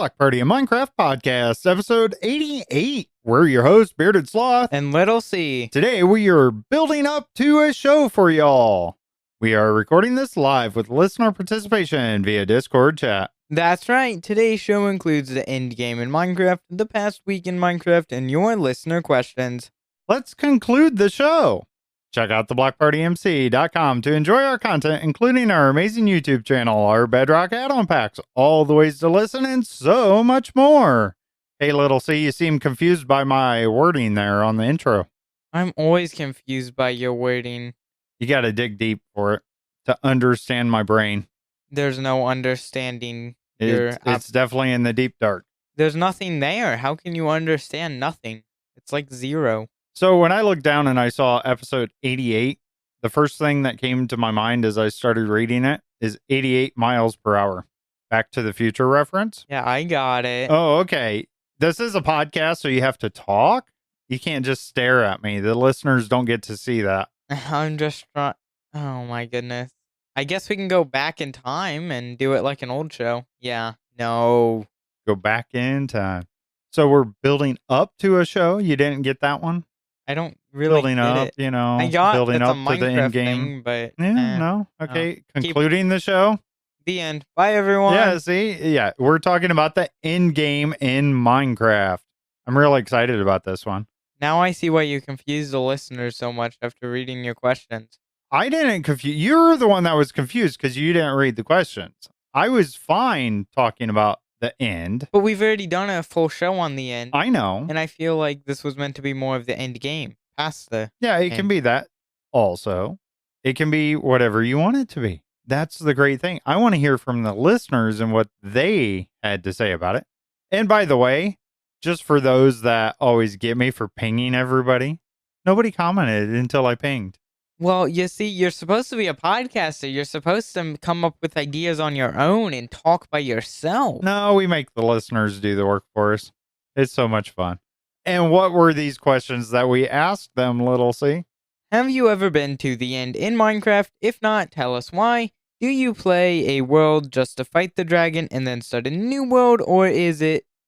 Block Party and Minecraft Podcast, episode 88. We're your hosts, Bearded Sloth and Little C. Today we are building up to a show for y'all. We are recording this live with listener participation via Discord chat. That's right. Today's show includes the end game in Minecraft, the past week in Minecraft, and your listener questions. Let's conclude the show. Check out theblockpartymc.com to enjoy our content, including our amazing YouTube channel, our Bedrock add-on packs, all the ways to listen, and so much more. Hey, Little C, you seem confused by my wording there on the intro. I'm always confused by your wording. You got to dig deep for it to understand my brain. There's no understanding. It's definitely in the deep dark. There's nothing there. How can you understand nothing? It's like zero. So when I looked down and I saw episode 88, the first thing that came to my mind as I started reading it is 88 miles per hour. Back to the Future reference. Yeah, I got it. Oh, okay. This is a podcast, so you have to talk? You can't just stare at me. The listeners don't get to see that. I'm just trying. Oh my goodness. I guess we can go back in time and do it like an old show. Yeah. No. Go back in time. So we're building up to a show? You didn't get that one? I don't really building get up, it. you know, I got building it's up a to the Minecraft end game. thing, but Yeah, no. Okay, no. concluding the show. The end. Bye, everyone. Yeah, see? Yeah, we're talking about the end game in Minecraft. I'm really excited about this one. Now I see why you confuse the listeners so much after reading your questions. I didn't confuse. You're the one that was confused because you didn't read the questions. I was fine talking about the end. But we've already done a full show on the end. I know. And I feel like this was meant to be more of the end game. Past the Yeah, it end. can be that also. It can be whatever you want it to be. That's the great thing. I want to hear from the listeners and what they had to say about it. And by the way, just for those that always get me for pinging everybody, nobody commented until I pinged. Well, you see, you're supposed to be a podcaster. You're supposed to come up with ideas on your own and talk by yourself. No, we make the listeners do the work for us. It's so much fun. And what were these questions that we asked them, Little C? Have you ever been to the end in Minecraft? If not, tell us why. Do you play a world just to fight the dragon and then start a new world? Or is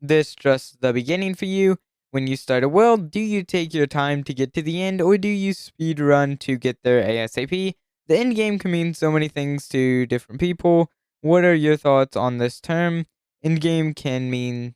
this just the beginning for you? When you start a world, do you take your time to get to the end, or do you speed run to get there ASAP? The end game can mean so many things to different people. What are your thoughts on this term? End game can be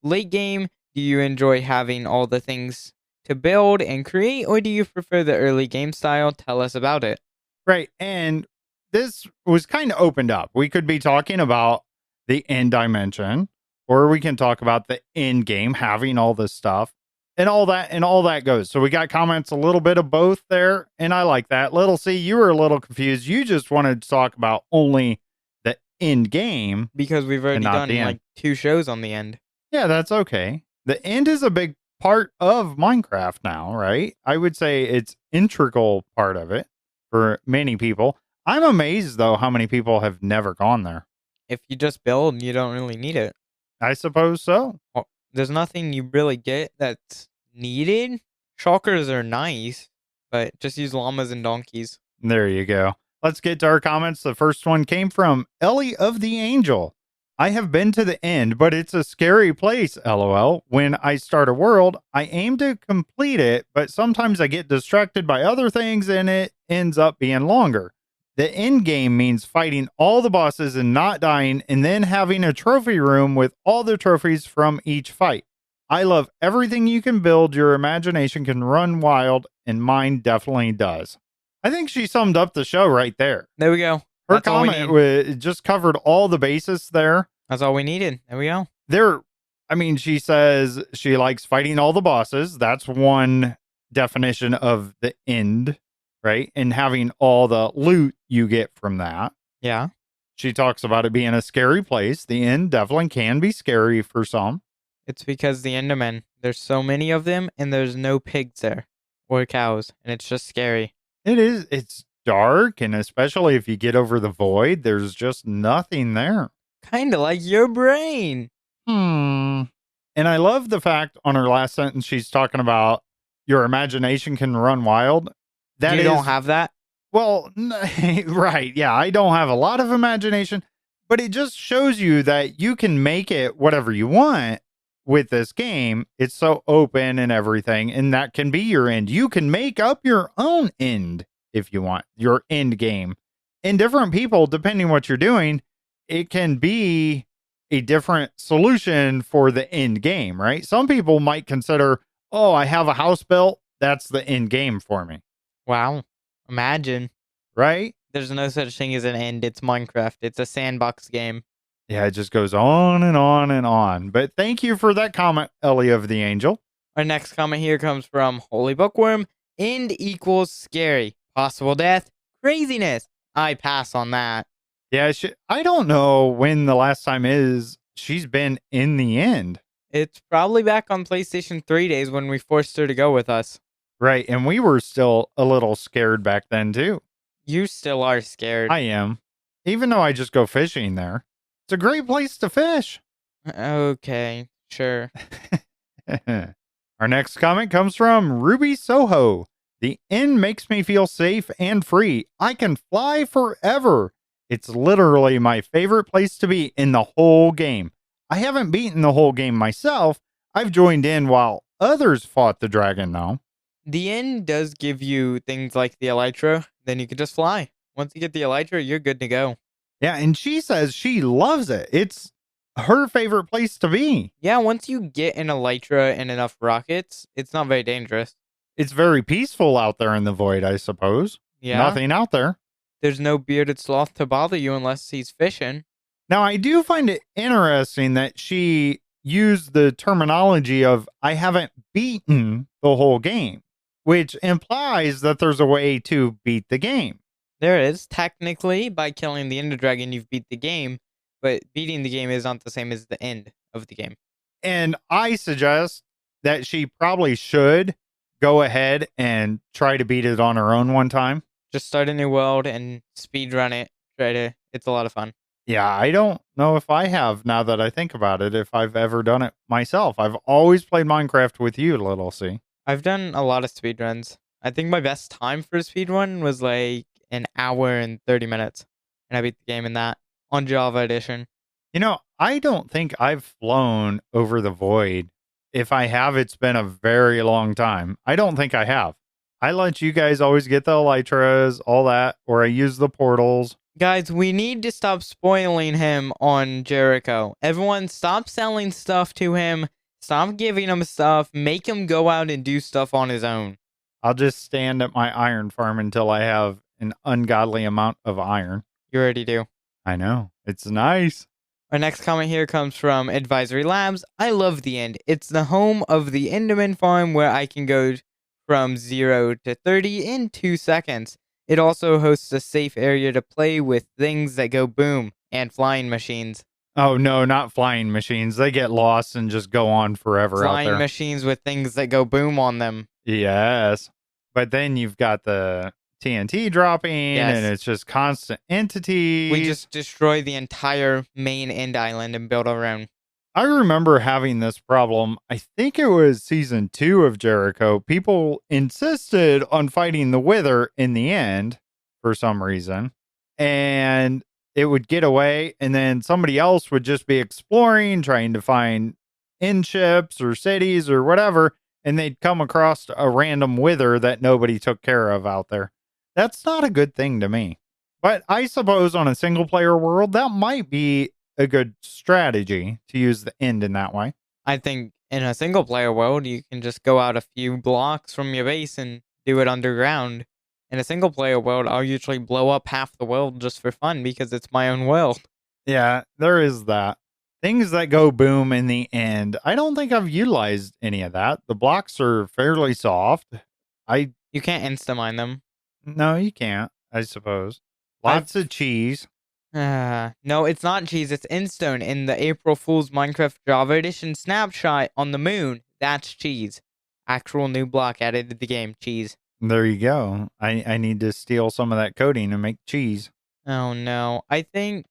late game. Do you enjoy having all the things to build and create, or do you prefer the early game style? Tell us about it. Right. And this was kind of opened up. We could be talking about the end dimension, or we can talk about the end game, having all this stuff and all that goes. So we got comments a little bit of both there. And I like that. Little C, you were a little confused. You just wanted to talk about only the end game. Because we've already done like 2 shows on the end. Yeah, that's okay. The end is a big part of Minecraft now, right? I would say it's integral part of it for many people. I'm amazed, though, how many people have never gone there. If you just build, you don't really need it. I suppose so. Well, there's nothing you really get that's needed. Shulkers are nice, but just use llamas and donkeys. There you go. Let's get to our comments. The first one came from Ellie of the Angel. I have been to the end, but it's a scary place, LOL. When I start a world, I aim to complete it, but sometimes I get distracted by other things and it ends up being longer. The end game means fighting all the bosses and not dying, and then having a trophy room with all the trophies from each fight. I love everything you can build. Your imagination can run wild, and mine definitely does. I think she summed up the show right there. There we go. Her That's all we comment just covered all the bases there. That's all we needed. There we go. She says she likes fighting all the bosses. That's one definition of the end, right? And having all the loot you get from that. Yeah. She talks about it being a scary place. The end definitely can be scary for some. It's because the Endermen, there's so many of them, and there's no pigs there or cows, and it's just scary. It is. It's dark, and especially if you get over the void, there's just nothing there. Kind of like your brain. And I love the fact on her last sentence, she's talking about your imagination can run wild. You don't have that? Well, right. Yeah, I don't have a lot of imagination. But it just shows you that you can make it whatever you want with this game. It's so open and everything, and that can be your end. You can make up your own end if you want, your end game. And different people, depending what you're doing, it can be a different solution for the end game, right? Some people might consider, oh, I have a house built. That's the end game for me, Wow. Imagine. right? There's no such thing as an end. It's Minecraft. It's a sandbox game. Yeah, it just goes on and on and on. But thank you for that comment, Ellie of the Angel. Our next comment here comes from HolyBookworm. End equals scary. Possible death. Craziness. I pass on that. Yeah, I don't know when the last time is she's been in the end. It's probably back on PlayStation 3 days when we forced her to go with us. Right, and we were still a little scared back then too. You still are scared. I am. Even though I just go fishing there. It's a great place to fish. Okay, sure. Our next comment comes from Ruby Soho. The inn makes me feel safe and free. I can fly forever. It's literally my favorite place to be in the whole game. I haven't beaten the whole game myself. I've joined in while others fought the dragon, though. The end does give you things like the elytra. Then you can just fly. Once you get the elytra, you're good to go. Yeah, and she says she loves it. It's her favorite place to be. Yeah, once you get an elytra and enough rockets, it's not very dangerous. It's very peaceful out there in the void, I suppose. Yeah. Nothing out there. There's no bearded sloth to bother you unless he's fishing. Now, I do find it interesting that she used the terminology of, I haven't beaten the whole game, which implies that there's a way to beat the game. There is. Technically, by killing the Ender Dragon, you've beat the game, but beating the game is not the same as the end of the game. And I suggest that she probably should go ahead and try to beat it on her own one time. Just start a new world and speedrun it. It's a lot of fun. Yeah, I don't know if I have, now that I think about it, if I've ever done it myself. I've always played Minecraft with you, Little C. I've done a lot of speedruns. I think my best time for a speedrun was like an hour and 30 minutes. And I beat the game in that on Java Edition. You know, I don't think I've flown over the void. If I have, it's been a very long time. I don't think I have. I let you guys always get the elytras, all that, or I use the portals. Guys, we need to stop spoiling him on Jericho. Everyone, stop selling stuff to him. Stop giving him stuff. Make him go out and do stuff on his own. I'll just stand at my iron farm until I have an ungodly amount of iron. You already do. I know. It's nice. Our next comment here comes from Advisory Labs. I love the end. It's the home of the Enderman farm where I can go from 0 to 30 in 2 seconds. It also hosts a safe area to play with things that go boom and flying machines. Oh, no, not flying machines. They get lost and just go on forever out there. Flying machines with things that go boom on them. Yes. But then you've got the TNT dropping, Yes. and it's just constant entities. We just destroy the entire main end island and build our own. I remember having this problem. I think it was season 2 of Jericho. People insisted on fighting the Wither in the end for some reason. And it would get away, and then somebody else would just be exploring, trying to find inn ships or cities or whatever, and they'd come across a random Wither that nobody took care of out there. That's not a good thing to me. But I suppose on a single player world, that might be a good strategy to use the end in that way. I think in a single player world, you can just go out a few blocks from your base and do it underground. In a single player world, I'll usually blow up half the world just for fun because it's my own world. Yeah, there is that. Things that go boom in the end. I don't think I've utilized any of that. The blocks are fairly soft. You can't insta-mine them. No, you can't, I suppose. Lots of cheese. No, it's not cheese. It's Instone in the April Fool's Minecraft Java Edition snapshot on the moon. That's cheese. Actual new block added to the game. Cheese. There you go. I need to steal some of that coding and make cheese. Oh no. I think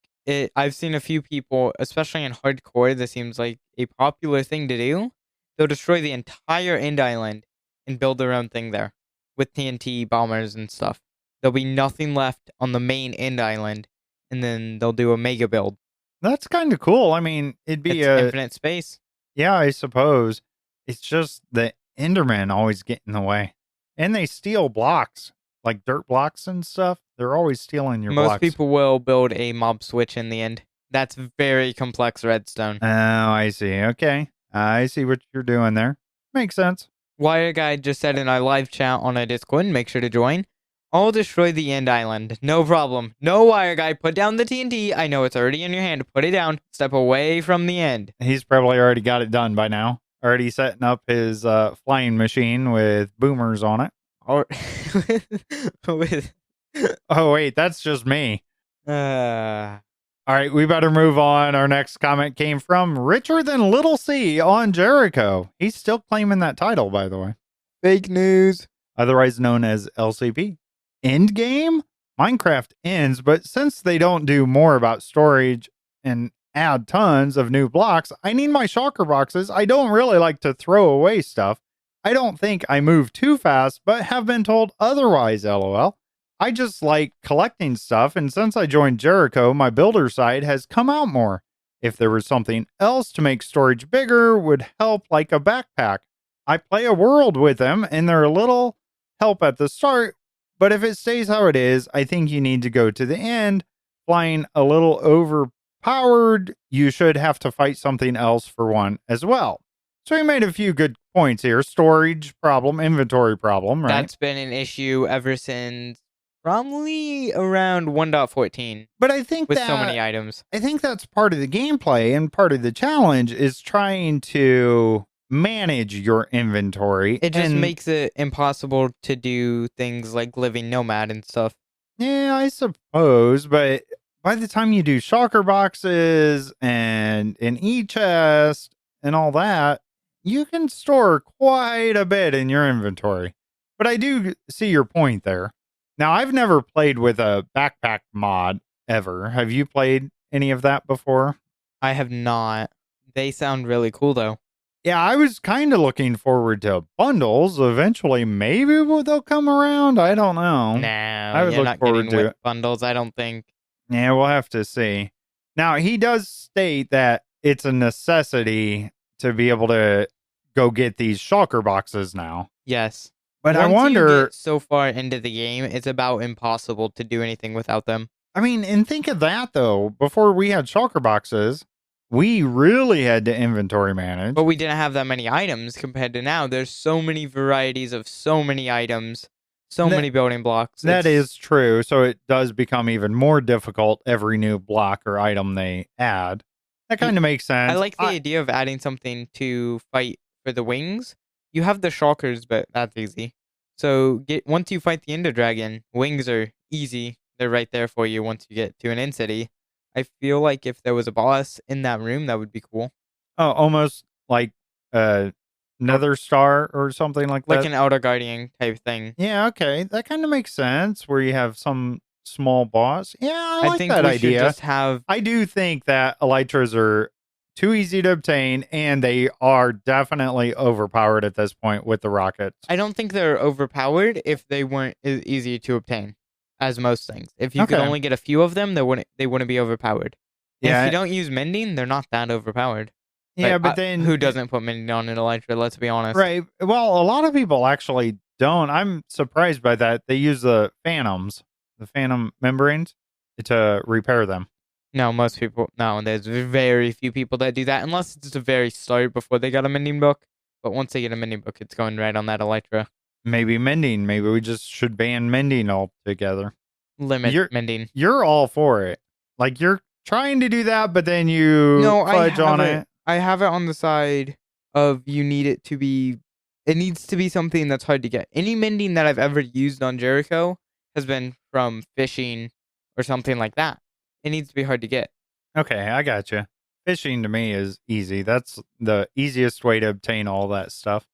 I've seen a few people, especially in hardcore, this seems like a popular thing to do. They'll destroy the entire end island and build their own thing there with TNT bombers and stuff. There'll be nothing left on the main end island, and then they'll do a mega build That's kind of cool. I mean, it'd be It's infinite space. yeah, I suppose. It's just the Endermen always get in the way. And they steal blocks, like dirt blocks and stuff. They're always stealing your Most blocks. people will build a mob switch in the end. That's very complex redstone. Oh, I see. Okay. I see what you're doing there. Makes sense. Wire Guy just said in our live chat on our Discord, make sure to join. I'll destroy the end island. No problem. No, Wire Guy, put down the TNT. I know it's already in your hand. Put it down. Step away from the end. He's probably already got it done by now. Already setting up his flying machine with boomers on it. Or with Oh, wait, that's just me. uh All right, we better move on. Our next comment came from Richer Than Little C on Jericho. He's still claiming that title, by the way. fake news. Otherwise known as LCP. Endgame? Minecraft ends, but since they don't do more about storage and add tons of new blocks, I need my shulker boxes. I don't really like to throw away stuff. I don't think I move too fast, but have been told otherwise, lol. I just like collecting stuff, and since I joined Jericho, my builder side has come out more. If there was something else to make storage bigger, would help, like a backpack. I play a world with them, and they're a little help at the start, but if it stays how it is, I think you need to go to the end. Flying a little overpowered, you should have to fight something else for one as well. So he made a few good points here. Storage problem, inventory problem, right? That's been an issue ever since probably around 1.14 But I think with that, so many items. I think that's part of the gameplay and part of the challenge is trying to manage your inventory. It just and makes it impossible to do things like living nomad and stuff. Yeah, I suppose, but by the time you do shulker boxes and an e-chest and all that, you can store quite a bit in your inventory. But I do see your point there. Now, I've never played with a backpack mod ever. Have you played any of that before? I have not. They sound really cool though. Yeah, I was kind of looking forward to bundles. Eventually, maybe they'll come around. I don't know. No, I would you're look not forward getting to whip it. bundles, I don't think. Yeah, we'll have to see. Now, he does state that it's a necessity to be able to go get these shulker boxes now. Yes. But Once I you wonder, get so far into the game, it's about impossible to do anything without them. I mean, and think of that though. Before we had shulker boxes, we really had to inventory manage. But we didn't have that many items compared to now. There's so many varieties of so many items, so many building blocks. That is true. So it does become even more difficult every new block or item they add. That kind of makes sense. I like the idea of adding something to fight for the wings. You have the shulkers, but that's easy. So once you fight the Ender Dragon, wings are easy. They're right there for you once you get to an end city. I feel like if there was a boss in that room, that would be cool. Oh, almost like Nether Star or something like that. Like an Outer Guardian type thing. Yeah, okay. That kind of makes sense where you have some small boss. Yeah, I like think that we idea. should just have... I do think that elytras are too easy to obtain, and they are definitely overpowered at this point with the rockets. I don't think they're overpowered if they weren't as easy to obtain as most things. If you could Okay. only get a few of them, they wouldn't be overpowered. And Yeah. if you don't use mending, they're not that overpowered. Yeah, but then who doesn't put mending on an elytra? Let's be honest. Right. Well, a lot of people actually don't. I'm surprised by that. They use the phantoms, the phantom membranes to repair them. No, most people. No, there's very few people that do that, unless it's the very start before they got a mending book. But once they get a mending book, it's going right on that elytra. Maybe mending. Maybe we just should ban mending altogether. Limit mending. You're all for it. Like you're trying to do that, but then you fudge on it. I have it on the side of you need it to be. It needs to be something that's hard to get. Any mending that I've ever used on Jericho has been from fishing or something like that. It needs to be hard to get. Okay, I got you. Fishing to me is easy. That's the easiest way to obtain all that stuff.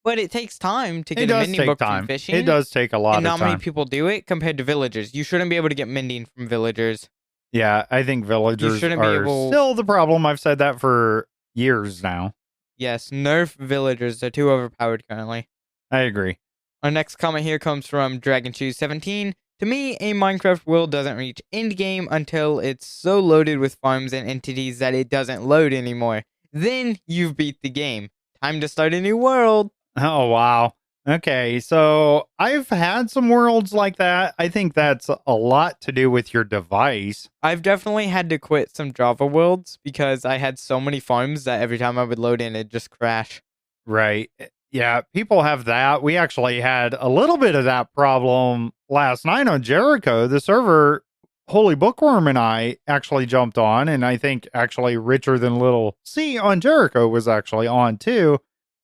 But it takes time to It get a does mending take book time. from fishing. It does take a lot and of not time. many people do it compared to villagers. You shouldn't be able to get mending from villagers. Yeah, I think villagers shouldn't be are able- still the problem. I've said that for years now. Yes, nerf villagers. They're too overpowered currently. I agree. Our next comment here comes from Dragon Shoes 17. To me, a Minecraft world doesn't reach endgame until it's so loaded with farms and entities that it doesn't load anymore. Then you've beat the game. Time to start a new world. Oh, wow. Okay, so I've had some worlds like that. I think that's a lot to do with your device. I've definitely had to quit some Java worlds because I had so many farms that every time I would load in, it'd just crash. Right. Yeah, people have that. We actually had a little bit of that problem last night on Jericho. The server, HolyBookworm and I actually jumped on, and I think actually Richer Than Little C on Jericho was actually on too.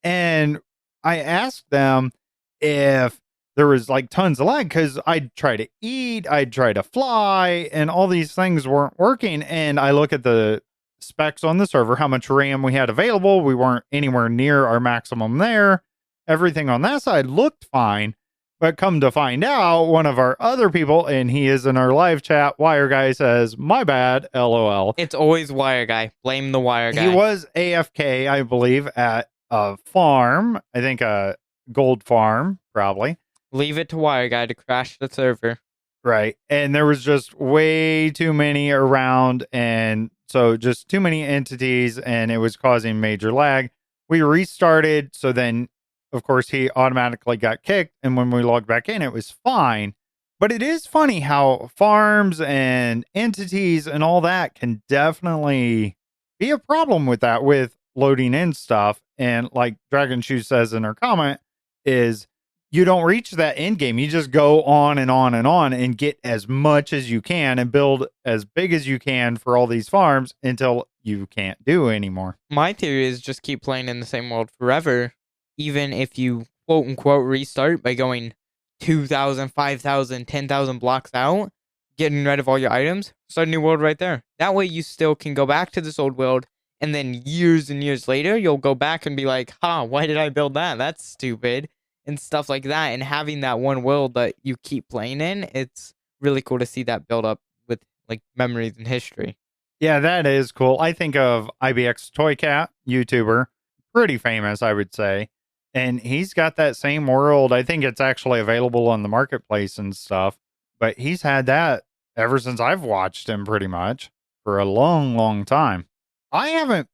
And I asked them if there was like tons of lag because I'd try to eat, I'd try to fly, and all these things weren't working. And I look at the specs on the server, how much RAM we had available. We weren't anywhere near our maximum there. Everything on that side looked fine. But come to find out, one of our other people, and he is in our live chat, Wire Guy says, "My bad, LOL." It's always Wire Guy. Blame the Wire Guy. He was AFK, I believe, at a farm. I think a gold farm, probably. Leave it to Wire Guy to crash the server. Right. And there was just way too many around. And so just too many entities, and it was causing major lag. We restarted. So then, of course, he automatically got kicked. And when we logged back in, it was fine. But it is funny how farms and entities and all that can definitely be a problem with that, with loading in stuff. And like Dragon Shoe says in her comment, is you don't reach that end game. You just go on and on and on and get as much as you can and build as big as you can for all these farms until you can't do anymore. My theory is just keep playing in the same world forever, even if you quote unquote restart by going 2,000, 5,000, 10,000 blocks out, getting rid of all your items, start a new world right there. That way you still can go back to this old world, and then years and years later, you'll go back and be like, why did I build that? That's stupid. And stuff like that. And having that one world that you keep playing in, it's really cool to see that build up with like memories and history. Yeah, that is cool. I think of IBX Toy Cat, YouTuber, pretty famous, I would say. And he's got that same world. I think it's actually available on the marketplace and stuff. But he's had that ever since I've watched him pretty much for a long, long time. I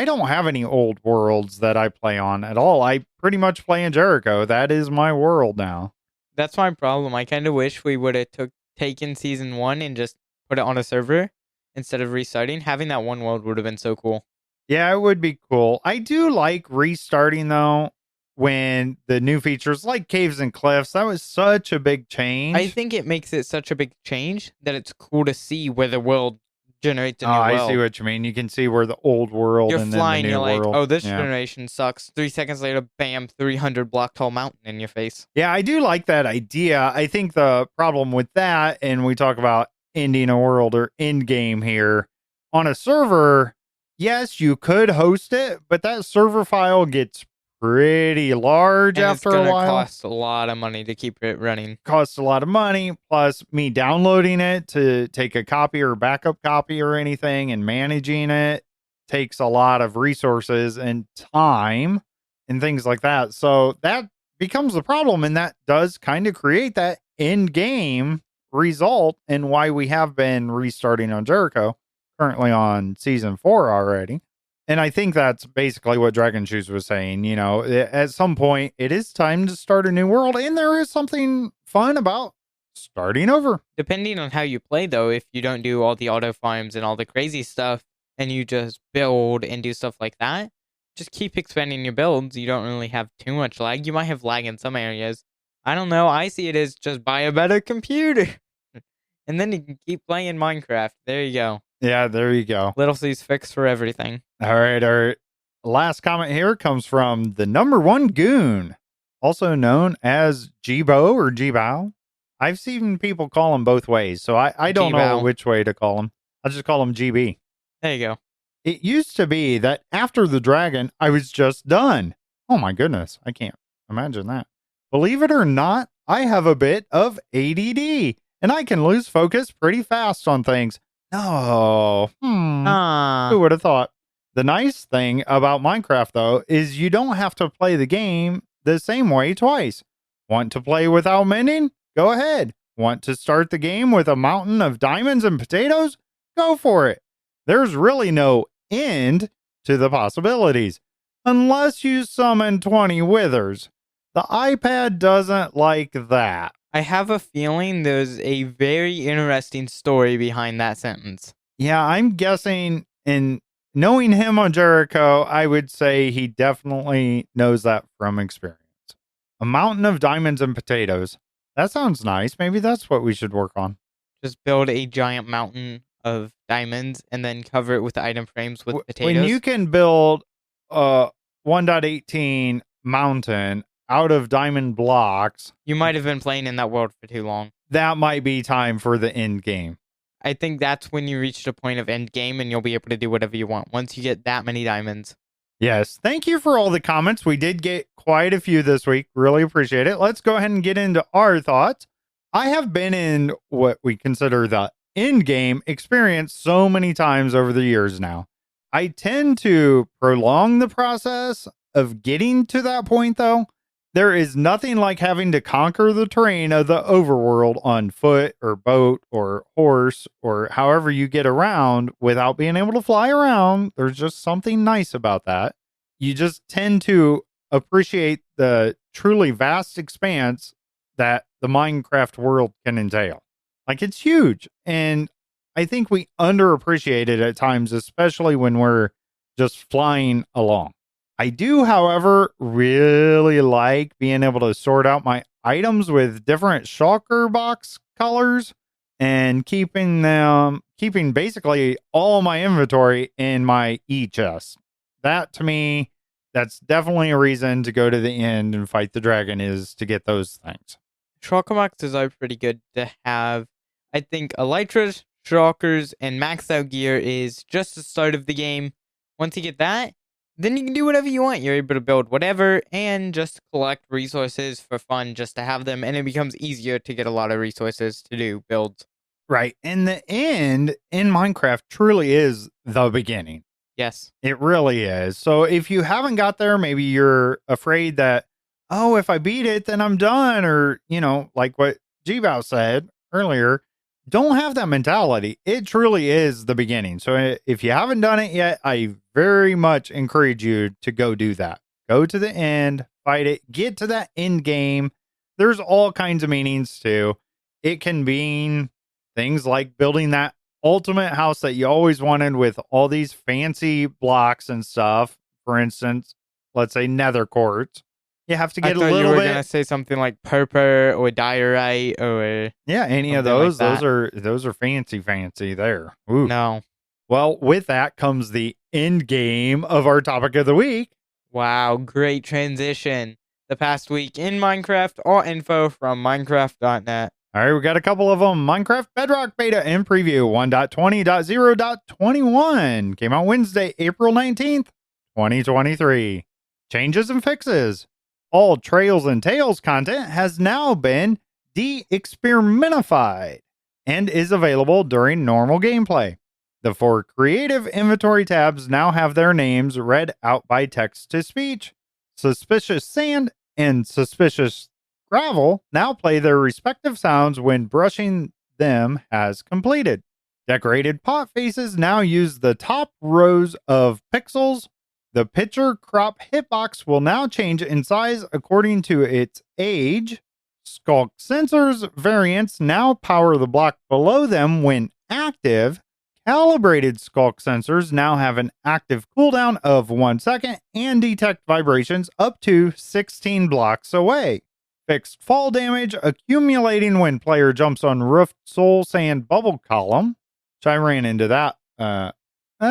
don't have any old worlds that I play on at all. I pretty much play in Jericho. That is my world now. That's my problem. I kind of wish we would have taken season 1 and just put it on a server instead of restarting. Having that one world would have been so cool. Yeah, it would be cool. I do like restarting though when the new features like caves and cliffs, that was such a big change. I think it makes it such a big change that it's cool to see where the world generates a new world. I see what you mean. You can see where the old world You're and flying, then the new you're world. like, oh, this generation sucks. 3 seconds later, bam, 300 block tall mountain in your face. Yeah, I do like that idea. I think the problem with that, and we talk about ending a world or end game here, on a server, yes, you could host it, but that server file gets pretty large And after it's a gonna while. cost a lot of money to keep it running. Costs a lot of money, plus me downloading it to take a copy or backup copy or anything and managing it takes a lot of resources and time and things like that. So that becomes the problem, and that does kind of create that end game result, and why we have been restarting on Jericho, currently on season 4 already. And I think that's basically what Dragon Shoes was saying. You know, at some point, it is time to start a new world, and there is something fun about starting over. Depending on how you play, though, if you don't do all the auto farms and all the crazy stuff, and you just build and do stuff like that, just keep expanding your builds. You don't really have too much lag. You might have lag in some areas. I don't know. I see it as just buy a better computer. And then you can keep playing Minecraft. There you go. Yeah, there you go. Little C's fix for everything. All right. Our last comment here comes from the number one goon, also known as Jibo or Jibao. I've seen people call him both ways, so I don't know Jibao. which way to call him. I'll just call him GB. There you go. It used to be that after the dragon, I was just done. Oh my goodness. I can't imagine that. Believe it or not, I have a bit of ADD, and I can lose focus pretty fast on things. No. Who would have thought? The nice thing about Minecraft, though, is you don't have to play the game the same way twice. Want to play without mending? Go ahead. Want to start the game with a mountain of diamonds and potatoes? Go for it. There's really no end to the possibilities, unless you summon 20 withers. The iPad doesn't like that. I have a feeling there's a very interesting story behind that sentence. Yeah, I'm guessing, in knowing him on Jericho, I would say he definitely knows that from experience. A mountain of diamonds and potatoes. That sounds nice. Maybe that's what we should work on. Just build a giant mountain of diamonds and then cover it with item frames with potatoes. When you can build a 1.18 mountain out of diamond blocks, you might have been playing in that world for too long. That might be time for the end game. I think that's when you reach the point of end game and you'll be able to do whatever you want once you get that many diamonds. Yes. Thank you for all the comments. We did get quite a few this week. Really appreciate it. Let's go ahead and get into our thoughts. I have been in what we consider the end game experience so many times over the years now. I tend to prolong the process of getting to that point, though. There is nothing like having to conquer the terrain of the overworld on foot or boat or horse or however you get around without being able to fly around. There's just something nice about that. You just tend to appreciate the truly vast expanse that the Minecraft world can entail. Like, it's huge. And I think we underappreciate it at times, especially when we're just flying along. I do, however, really like being able to sort out my items with different shulker box colors and keeping basically all my inventory in my e-chest. That, to me, that's definitely a reason to go to the end and fight the dragon, is to get those things. Shulker boxes are pretty good to have. I think elytras, shulkers, and maxed out gear is just the start of the game. Once you get that, then you can do whatever you want. You're able to build whatever and just collect resources for fun just to have them. And it becomes easier to get a lot of resources to do builds. Right. And the end in Minecraft truly is the beginning. Yes. It really is. So if you haven't got there, maybe you're afraid that, oh, if I beat it, then I'm done. Or, like what G-Bow said earlier, don't have that mentality. It truly is the beginning. So if you haven't done it yet, I very much encourage you to go do that. Go to the end, fight it, get to that end game. There's all kinds of meanings too. It can mean things like building that ultimate house that you always wanted with all these fancy blocks and stuff. For instance, let's say nether quartz. You have to get a little bit. You were gonna say something like purple or diorite or any of those. Like those are fancy there. Ooh. No. Well, with that comes the end game of our topic of the week. Wow, great transition. The past week in Minecraft, all info from Minecraft.net. All right, we got a couple of them. Minecraft Bedrock Beta and Preview 1.20.0.21 came out Wednesday, April 19th, 2023. Changes and fixes. All Trails and Tales content has now been de-experimentified and is available during normal gameplay. The 4 creative inventory tabs now have their names read out by text-to-speech. Suspicious Sand and Suspicious Gravel now play their respective sounds when brushing them has completed. Decorated pot faces now use the top rows of pixels. The picture crop hitbox will now change in size according to its age. Skulk sensors variants now power the block below them when active. Calibrated skulk sensors now have an active cooldown of 1 second and detect vibrations up to 16 blocks away. Fixed fall damage accumulating when player jumps on roofed soul sand bubble column, which I ran into that I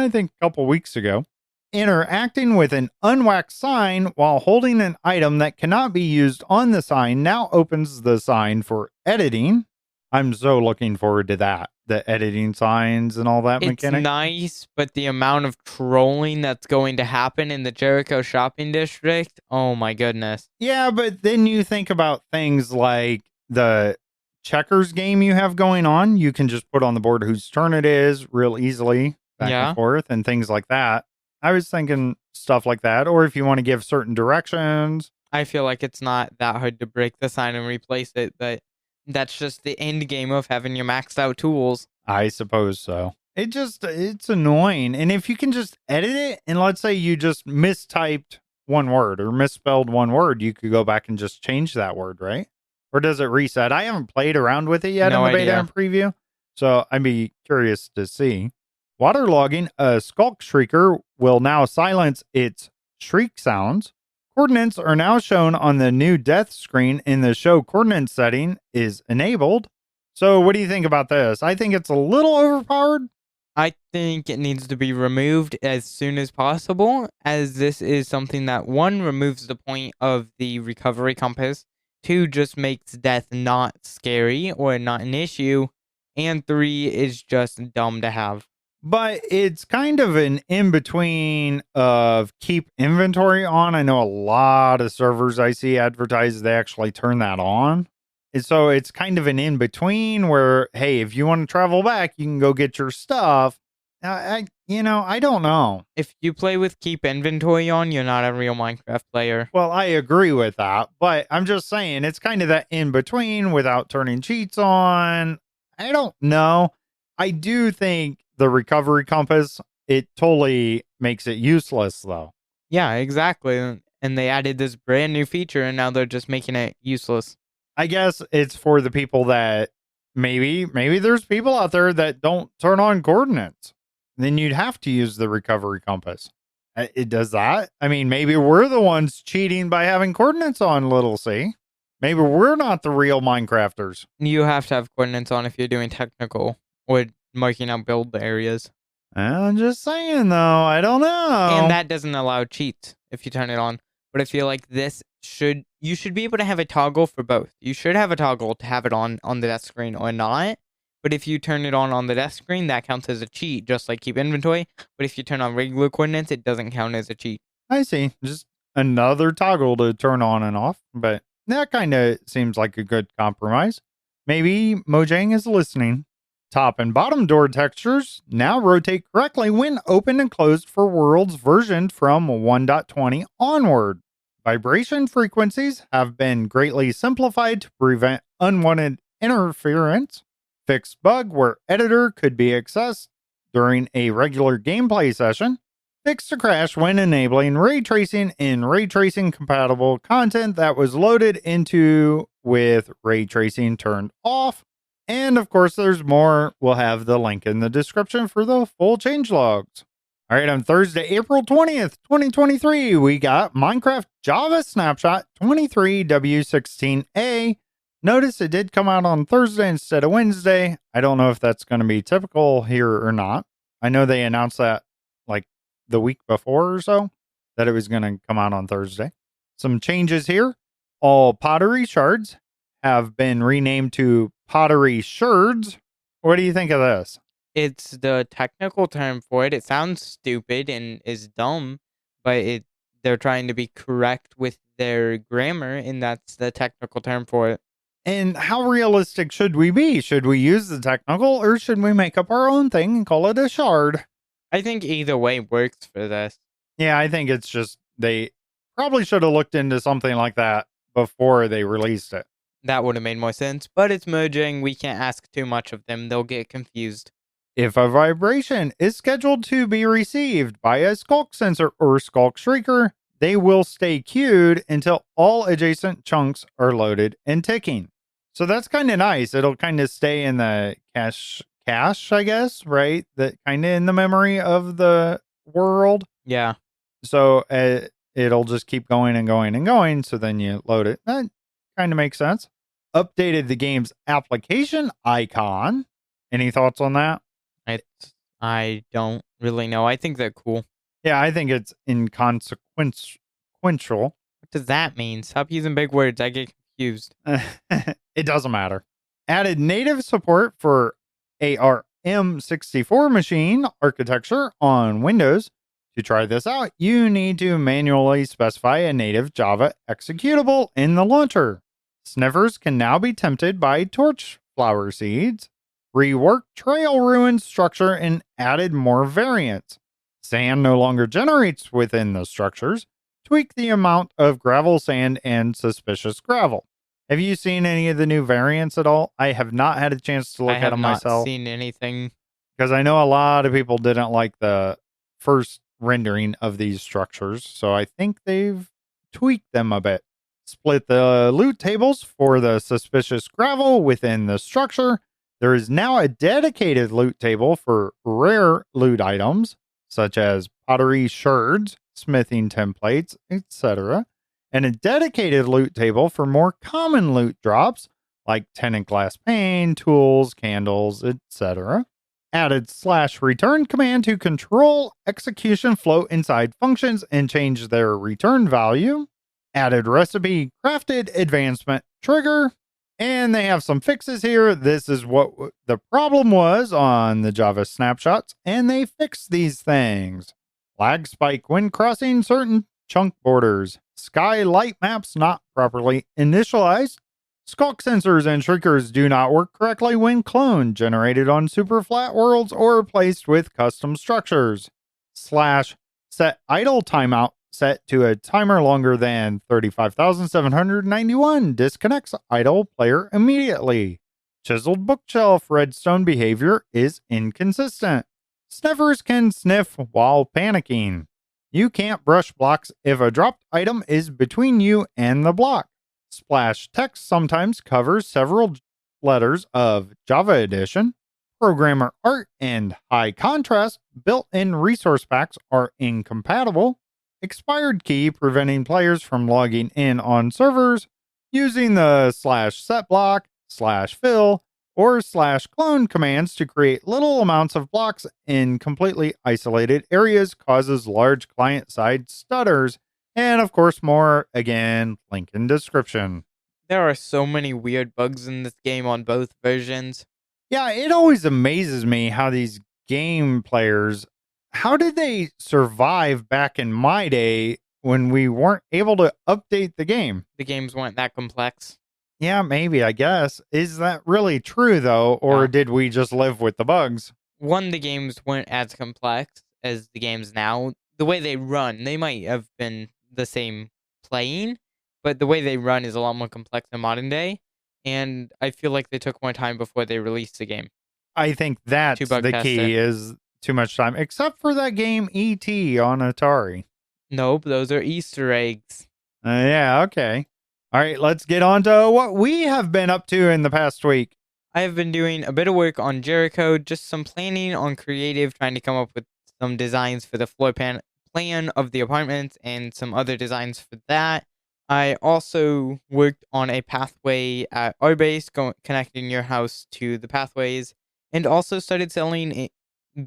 think a couple weeks ago. Interacting with an unwaxed sign while holding an item that cannot be used on the sign now opens the sign for editing. I'm so looking forward to that. The editing signs and all that mechanic. It's nice, but the amount of trolling that's going to happen in the Jericho shopping district, oh my goodness. Yeah, but then you think about things like the checkers game you have going on. You can just put on the board whose turn it is real easily, back and forth, and things like that. I was thinking stuff like that, or if you want to give certain directions. I feel like it's not that hard to break the sign and replace it, but That's just the end game of having your maxed out tools. I suppose so. It's annoying. And if you can just edit it, and let's say you just mistyped one word or misspelled one word, you could go back and just change that word, right? Or does it reset? I haven't played around with it yet in No the beta idea. and preview, so I'd be curious to see. Waterlogging, a skulk shrieker will now silence its shriek sounds. Coordinates are now shown on the new death screen in the show coordinate setting is enabled. So what do you think about this? I think it's a little overpowered. I think it needs to be removed as soon as possible, as this is something that, one, removes the point of the recovery compass, two, just makes death not scary or not an issue, and three, is just dumb to have. But it's kind of an in-between of keep inventory on. I know a lot of servers I see advertised, they actually turn that on. And so it's kind of an in-between where, hey, if you want to travel back, you can go get your stuff. I don't know. If you play with keep inventory on, you're not a real Minecraft player. Well, I agree with that, but I'm just saying it's kind of that in-between without turning cheats on. I don't know. I do think the recovery compass, it totally makes it useless though. Yeah, exactly. And they added this brand new feature, and now they're just making it useless. I guess it's for the people that maybe there's people out there that don't turn on coordinates. Then you'd have to use the recovery compass. It does that. I mean, maybe we're the ones cheating by having coordinates on, little C. Maybe we're not the real Minecrafters. You have to have coordinates on if you're doing technical or marking out build areas. I'm just saying, though. I don't know. And that doesn't allow cheats if you turn it on. But I feel like you should be able to have a toggle for both. You should have a toggle to have it on the death screen or not. But if you turn it on the death screen, that counts as a cheat, just like keep inventory. But if you turn on regular coordinates, it doesn't count as a cheat. I see. Just another toggle to turn on and off. But that kind of seems like a good compromise. Maybe Mojang is listening. Top and bottom door textures now rotate correctly when open and closed for worlds versioned from 1.20 onward. Vibration frequencies have been greatly simplified to prevent unwanted interference. Fixed bug where editor could be accessed during a regular gameplay session. Fixed a crash when enabling ray tracing in ray tracing compatible content that was loaded into with ray tracing turned off. And of course, there's more. We'll have the link in the description for the full changelogs. All right, on Thursday, April 20th, 2023, we got Minecraft Java Snapshot 23W16A. Notice it did come out on Thursday instead of Wednesday. I don't know if that's going to be typical here or not. I know they announced that like the week before or so, that it was going to come out on Thursday. Some changes here. All pottery shards have been renamed to pottery sherds. What do you think of this? It's the technical term for it. It sounds stupid and is dumb, but they're trying to be correct with their grammar, and that's the technical term for it. And how realistic should we be? Should we use the technical, or should we make up our own thing and call it a shard? I think either way works for this. Yeah, I think it's just they probably should have looked into something like that before they released it. That would have made more sense, but it's merging. We can't ask too much of them. They'll get confused. If a vibration is scheduled to be received by a skulk sensor or skulk shrieker, they will stay queued until all adjacent chunks are loaded and ticking. So that's kind of nice. It'll kind of stay in the cache, I guess, right? That kind of in the memory of the world. Yeah. So it'll just keep going and going and going. So then you load it. That kind of makes sense. Updated the game's application icon. Any thoughts on that? I don't really know. I think they're cool. Yeah, I think it's inconsequential. What does that mean? Stop using big words. I get confused. It doesn't matter. Added native support for ARM64 machine architecture on Windows. To try this out, you need to manually specify a native Java executable in the launcher. Sniffers can now be tempted by torch flower seeds. Reworked trail ruin structure and added more variants. Sand no longer generates within the structures. Tweak the amount of gravel, sand, and suspicious gravel. Have you seen any of the new variants at all? I have not had a chance to I look at have them not myself seen anything. because I know a lot of people didn't like the first rendering of these structures. So I think they've tweaked them a bit. Split the loot tables for the suspicious gravel within the structure. There is now a dedicated loot table for rare loot items, such as pottery sherds, smithing templates, etc., and a dedicated loot table for more common loot drops, like tenant glass pane, tools, candles, etc. Added /return command to control execution flow inside functions and change their return value. Added recipe crafted advancement trigger. And they have some fixes here. This is what the problem was on the Java snapshots, and they fixed these things. Lag spike when crossing certain chunk borders. Sky light maps not properly initialized. Skulk sensors and shrinkers do not work correctly when cloned, generated on super flat worlds, or placed with custom structures. /set idle timeout set to a timer longer than 35,791 disconnects idle player immediately. Chiseled bookshelf redstone behavior is inconsistent. Sniffers can sniff while panicking. You can't brush blocks if a dropped item is between you and the block. Splash text sometimes covers several letters of Java Edition. Programmer art and high contrast built in resource packs are incompatible. Expired key preventing players from logging in on servers. Using the /set block, /fill, or /clone commands to create little amounts of blocks in completely isolated areas causes large client-side stutters. And of course, more, again, link in description. There are so many weird bugs in this game on both versions. Yeah, it always amazes me how these game players, how did they survive back in my day when we weren't able to update the game? The games weren't that complex. Yeah, maybe, I guess. Is that really true, though, or No. did we just live with the bugs? One, the games weren't as complex as the games now. The way they run, they might have been the same playing, but the way they run is a lot more complex in modern day, and I feel like they took more time before they released the game. I think that's bug the test key it. is too much time, except for that game E.T. on Atari. Nope, those are Easter eggs. Yeah, okay. All right, let's get on to what we have been up to in the past week. I have been doing a bit of work on Jericho, just some planning on creative, trying to come up with some designs for the floor plan of the apartments and some other designs for that. I also worked on a pathway at our base, connecting your house to the pathways, and also started selling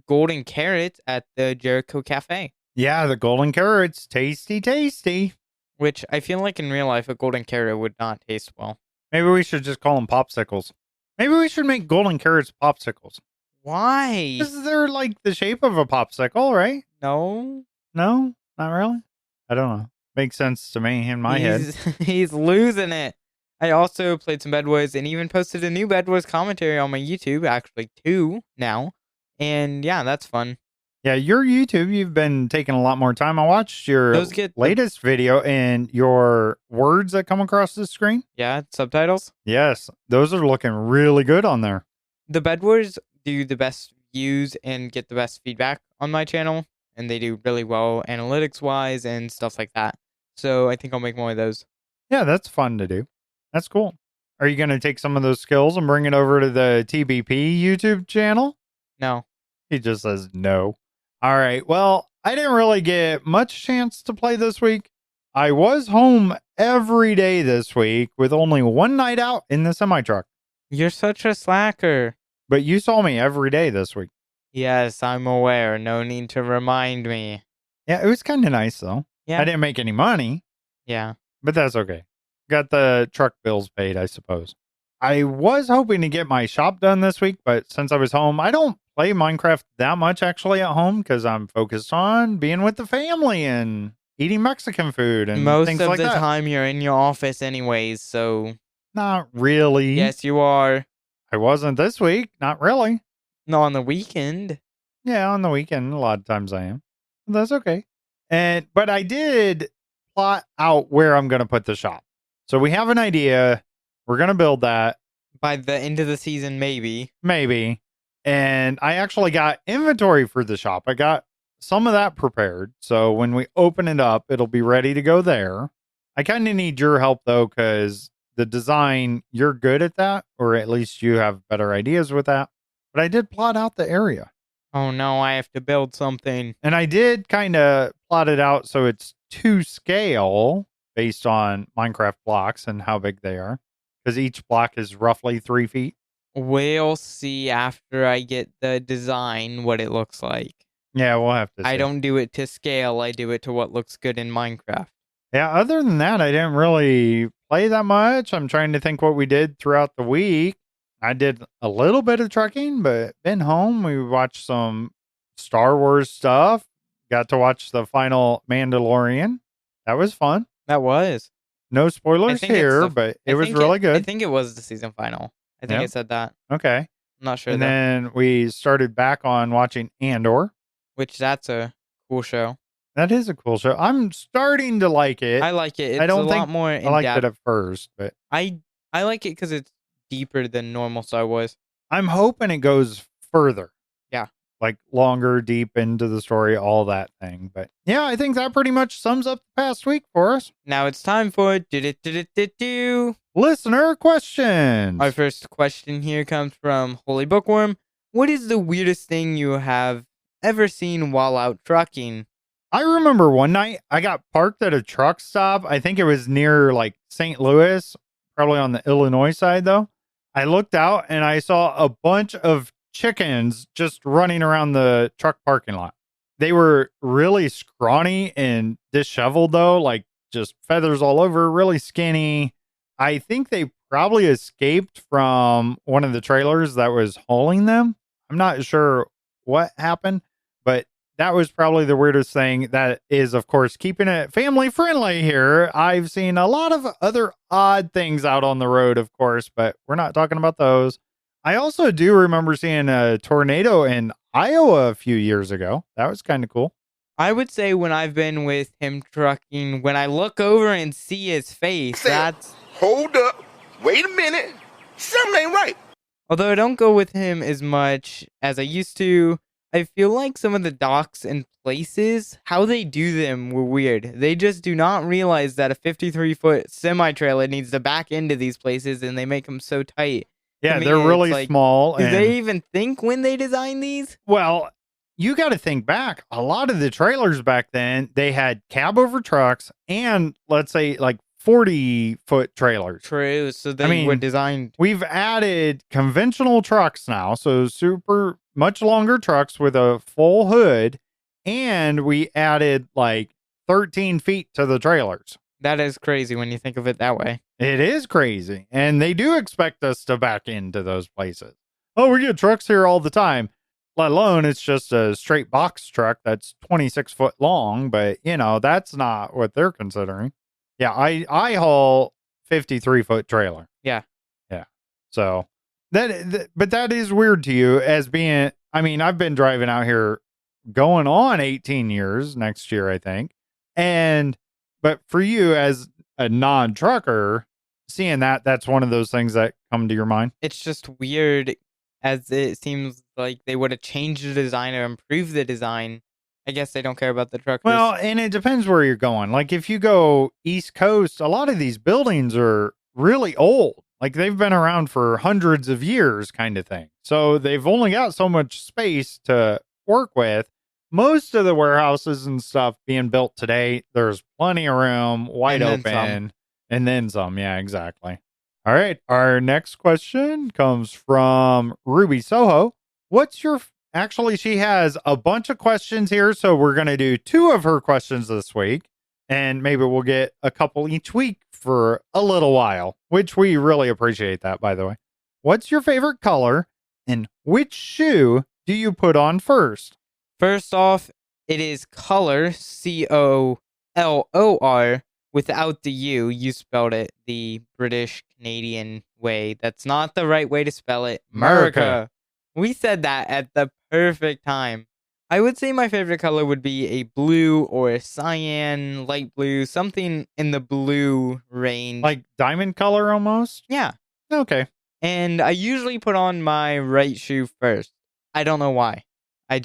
golden carrots at the Jericho Cafe. Yeah, the golden carrots, tasty, tasty. Which I feel like in real life, a golden carrot would not taste well. Maybe we should just call them popsicles. Maybe we should make golden carrots popsicles. Why? Because they're like the shape of a popsicle, right? No. No, not really. I don't know. Makes sense to me in my head. He's losing it. I also played some Bed Wars and even posted a new Bed Wars commentary on my YouTube, actually 2 now. And yeah, that's fun. Yeah, your YouTube, you've been taking a lot more time. I watched your latest video and your words that come across the screen. Yeah, subtitles. Yes, those are looking really good on there. The Bed Wars do the best views and get the best feedback on my channel, and they do really well analytics-wise and stuff like that. So I think I'll make more of those. Yeah, that's fun to do. That's cool. Are you going to take some of those skills and bring it over to the TBP YouTube channel? No. He just says no. All right. Well, I didn't really get much chance to play this week. I was home every day this week with only one night out in the semi-truck. You're such a slacker. But you saw me every day this week. Yes, I'm aware. No need to remind me. Yeah, it was kind of nice, though. Yeah. I didn't make any money. Yeah. But that's okay. Got the truck bills paid, I suppose. I was hoping to get my shop done this week, but since I was home, I don't play Minecraft that much actually at home because I'm focused on being with the family and eating Mexican food and things like that. Most of the time you're in your office anyways, so... Not really. Yes, you are. I wasn't this week. Not really. No, on the weekend. Yeah, on the weekend, a lot of times I am. That's okay. But I did plot out where I'm going to put the shop. So we have an idea. We're going to build that. By the end of the season, maybe. Maybe. And I actually got inventory for the shop. I got some of that prepared. So when we open it up, it'll be ready to go there. I kind of need your help though, because the design, you're good at that, or at least you have better ideas with that. But I did plot out the area. Oh no, I have to build something. And I did kind of plot it out so it's to scale based on Minecraft blocks and how big they are. Because each block is roughly 3 feet. We'll see after I get the design what it looks like. Yeah, we'll have to see. I don't do it to scale. I do it to what looks good in Minecraft. Yeah, other than that, I didn't really play that much. I'm trying to think what we did throughout the week. I did a little bit of trekking, but been home. We watched some Star Wars stuff. Got to watch the final Mandalorian. That was fun. That was. No spoilers here, but it was really good. I think it was the season final. I think it said that. Okay. I'm not sure. And then we started back on watching Andor. Which that's a cool show. That is a cool show. I'm starting to like it. I like it. It's I don't a think lot more in I liked depth. it at first, but I like it because it's deeper than normal Star Wars. I'm hoping it goes further. Yeah. Like longer, deep into the story, all that thing. But yeah, I think that pretty much sums up the past week for us. Now it's time for listener questions. Our first question here comes from HolyBookworm. What is the weirdest thing you have ever seen while out trucking? I remember one night I got parked at a truck stop. I think it was near like St. Louis, probably on the Illinois side though. I looked out and I saw a bunch of chickens just running around the truck parking lot. They were really scrawny and disheveled though, like just feathers all over, really skinny. I think they probably escaped from one of the trailers that was hauling them. I'm not sure what happened, but that was probably the weirdest thing. That is, of course, keeping it family friendly here. I've seen a lot of other odd things out on the road, of course, but we're not talking about those. I also do remember seeing a tornado in Iowa a few years ago. That was kind of cool. I would say when I've been with him trucking, when I look over and see his face, that's... Hold up. Wait a minute. Something ain't right. Although I don't go with him as much as I used to, I feel like some of the docks and places, how they do them were weird. They just do not realize that a 53-foot semi-trailer needs to back into these places, and they make them so tight. Yeah, they're really small. Do they even think when they design these? Well, you got to think back. A lot of the trailers back then, they had cab over trucks and let's say like 40-foot trailers. True. So they were designed. We've added conventional trucks now. So super much longer trucks with a full hood. And we added like 13 feet to the trailers. That is crazy when you think of it that way. It is crazy. And they do expect us to back into those places. Oh, we get trucks here all the time. Let alone it's just a straight box truck that's 26 foot long. But, you know, that's not what they're considering. Yeah, I haul 53-foot trailer. Yeah. Yeah. So, but that is weird to you as being, I mean, I've been driving out here going on 18 years next year, I think. But for you as a non-trucker, seeing that's one of those things that come to your mind. It's just weird, as it seems like they would have changed the design or improved the design. I guess they don't care about the truckers. Well, and it depends where you're going. Like if you go East Coast, a lot of these buildings are really old. Like they've been around for hundreds of years kind of thing. So they've only got so much space to work with. Most of the warehouses and stuff being built today, there's plenty of room, wide open, and then some. Yeah, exactly. All right. Our next question comes from Ruby Soho. Actually, she has a bunch of questions here, so we're going to do 2 of her questions this week, and maybe we'll get a couple each week for a little while, which we really appreciate that, by the way. What's your favorite color, and which shoe do you put on first? First off, it is color, COLOR, without the U. You spelled it the British Canadian way. That's not the right way to spell it. America. We said that at the perfect time. I would say my favorite color would be a blue or a cyan, light blue, something in the blue range. Like diamond color almost? Yeah. Okay. And I usually put on my right shoe first. I don't know why. I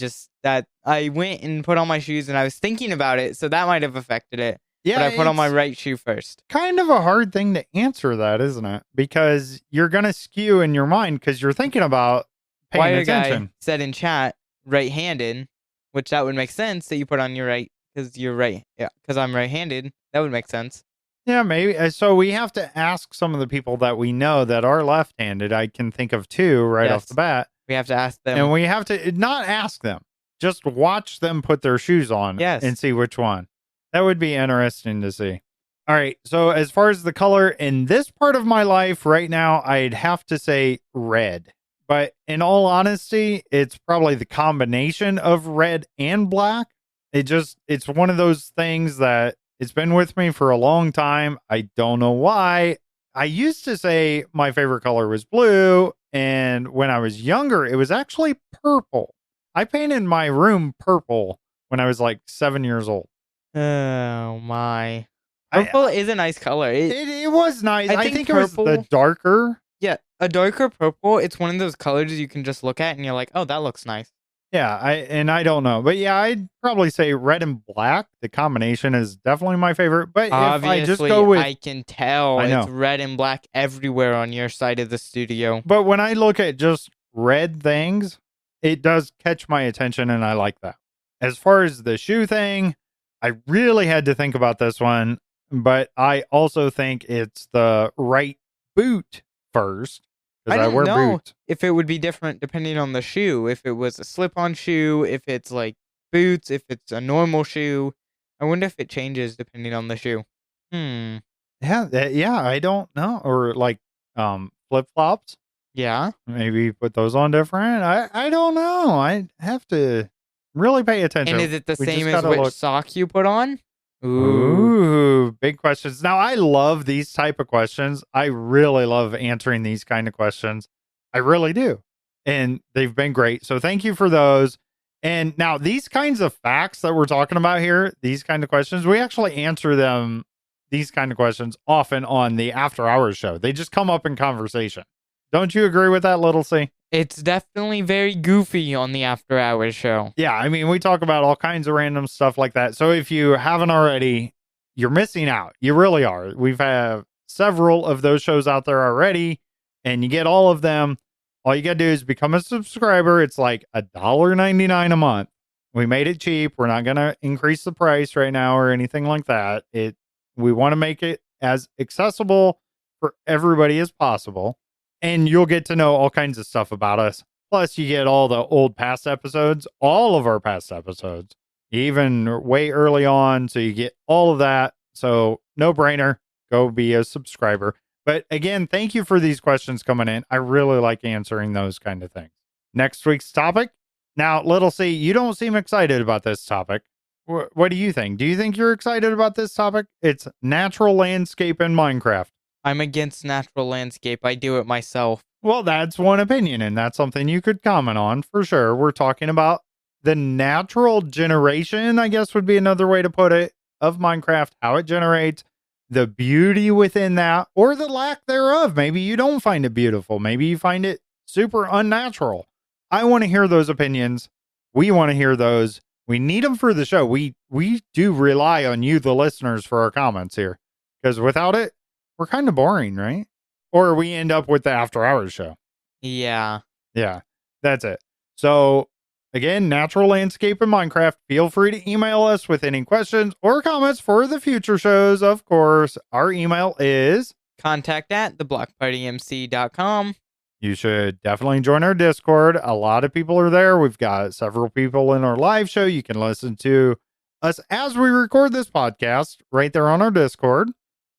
went and put on my shoes and I was thinking about it, so that might have affected it. Yeah, But I put on my it's right shoe first. kind of a hard thing to answer that, isn't it? Because you're going to skew in your mind because you're thinking about paying Wire attention. Guy said in chat, right-handed, which that would make sense that you put on your right because you're right. Yeah, because I'm right-handed. That would make sense. Yeah, maybe. So we have to ask some of the people that we know that are left-handed. I can think of two right off Yes. the bat. We have to ask them. And we have to not ask them, just watch them put their shoes on Yes. and see which one. That would be interesting to see. All right. So as far as the color in this part of my life right now, I'd have to say red. But in all honesty, it's probably the combination of red and black. It's one of those things that it's been with me for a long time. I don't know why. I used to say my favorite color was blue. And when I was younger, it was actually purple. I painted my room purple when I was like 7 years old. Oh, my. Purple is a nice color. It was nice. I I think think it was the purple- darker. Yeah, a darker purple, it's one of those colors you can just look at and you're like, oh, that looks nice. Yeah, I don't know. But yeah, I'd probably say red and black. The combination is definitely my favorite. But Obviously, if I just go with I can tell I know. it's red and black everywhere on your side of the studio. But when I look at just red things, it does catch my attention and I like that. As far as the shoe thing, I really had to think about this one, but I also think it's the right boot first I because I don't wear know boots. if it would be different depending on the shoe. If it was a slip-on shoe, if it's like boots, if it's a normal shoe. I wonder if it changes depending on the shoe. Yeah, I don't know. Or like flip-flops. Yeah. Maybe put those on different. I don't know. I have to really pay attention. And is it the We same just as gotta which look. sock you put on? Ooh, big questions. Now, I love these type of questions. I really love answering these kind of questions. I really do. And they've been great. So thank you for those. And now these kinds of facts that we're talking about here, these kind of questions, we actually answer them, these kind of questions often on the After Hours show. They just come up in conversation. Don't you agree with that, Little C? It's definitely very goofy on the After Hours show. Yeah, I mean, we talk about all kinds of random stuff like that. So if you haven't already, you're missing out. You really are. We've had several of those shows out there already, and you get all of them. All you got to do is become a subscriber. It's like $1.99 a month. We made it cheap. We're not going to increase the price right now or anything like that. We want to make it as accessible for everybody as possible. And you'll get to know all kinds of stuff about us. Plus, you get all the old past episodes, all of our past episodes, even way early on. So you get all of that. So no brainer, go be a subscriber. But again, thank you for these questions coming in. I really like answering those kind of things. Next week's topic. Now, Little C, you don't seem excited about this topic. What do you think? Do you think you're excited about this topic? It's natural landscape in Minecraft. I'm against natural landscape. I do it myself. Well, that's one opinion, and that's something you could comment on for sure. We're talking about the natural generation, I guess would be another way to put it, of Minecraft, how it generates, the beauty within that, or the lack thereof. Maybe you don't find it beautiful. Maybe you find it super unnatural. I want to hear those opinions. We want to hear those. We need them for the show. We do rely on you, the listeners, for our comments here, because without it, we're kind of boring, right? Or we end up with the After Hours show. Yeah. Yeah, that's it. So, again, natural landscape in Minecraft. Feel free to email us with any questions or comments for the future shows, of course. Our email is contact@theblockpartymc.com. You should definitely join our Discord. A lot of people are there. We've got several people in our live show. You can listen to us as we record this podcast right there on our Discord.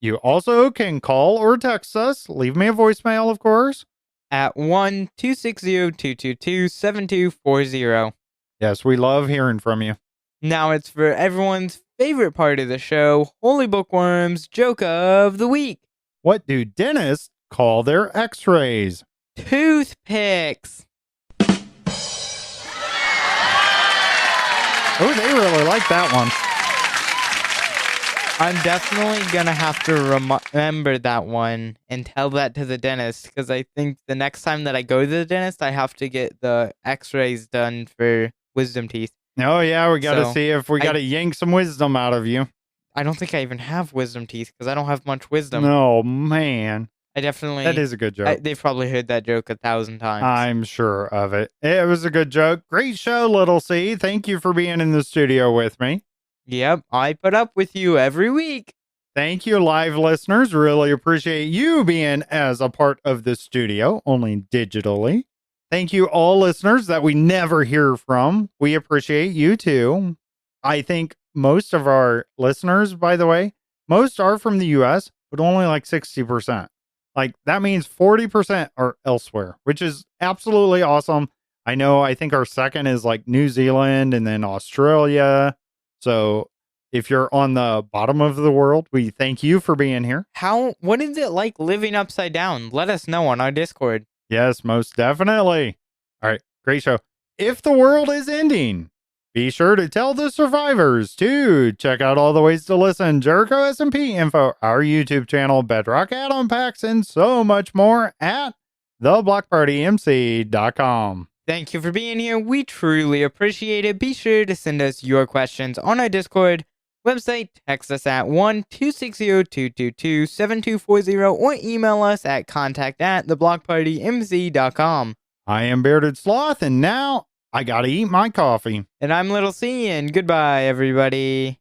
You also can call or text us. Leave me a voicemail, of course. At 1-260-222-7240. Yes, we love hearing from you. Now it's for everyone's favorite part of the show, Holy Bookworm's Joke of the Week. What do dentists call their x-rays? Toothpicks. Oh, they really like that one. I'm definitely going to have to remember that one and tell that to the dentist, because I think the next time that I go to the dentist, I have to get the x-rays done for wisdom teeth. Oh, yeah, we got to So, see if we got to yank some wisdom out of you. I don't think I even have wisdom teeth because I don't have much wisdom. Oh, man. I definitely... That is a good joke. they've probably heard that joke 1,000 times. I'm sure of it. It was a good joke. Great show, Little C. Thank you for being in the studio with me. Yep, I put up with you every week. Thank you, live listeners. Really appreciate you being as a part of the studio, only digitally. Thank you, all listeners that we never hear from. We appreciate you too. I think most of our listeners, by the way, most are from the US, but only like 60%. Like that means 40% are elsewhere, which is absolutely awesome. I think our second is like New Zealand and then Australia. So if you're on the bottom of the world, we thank you for being here. What is it like living upside down? Let us know on our Discord. Yes, most definitely. All right, great show. If the world is ending, be sure to tell the survivors to check out all the ways to listen, Jericho SMP info, our YouTube channel, Bedrock add-on packs, and so much more at theblockpartymc.com. Thank you for being here. We truly appreciate it. Be sure to send us your questions on our Discord website, text us at 1-260-222-7240, or email us at contact@theblockpartymc.com. I am Bearded Sloth, and now I gotta eat my coffee. And I'm Little C, and goodbye, everybody.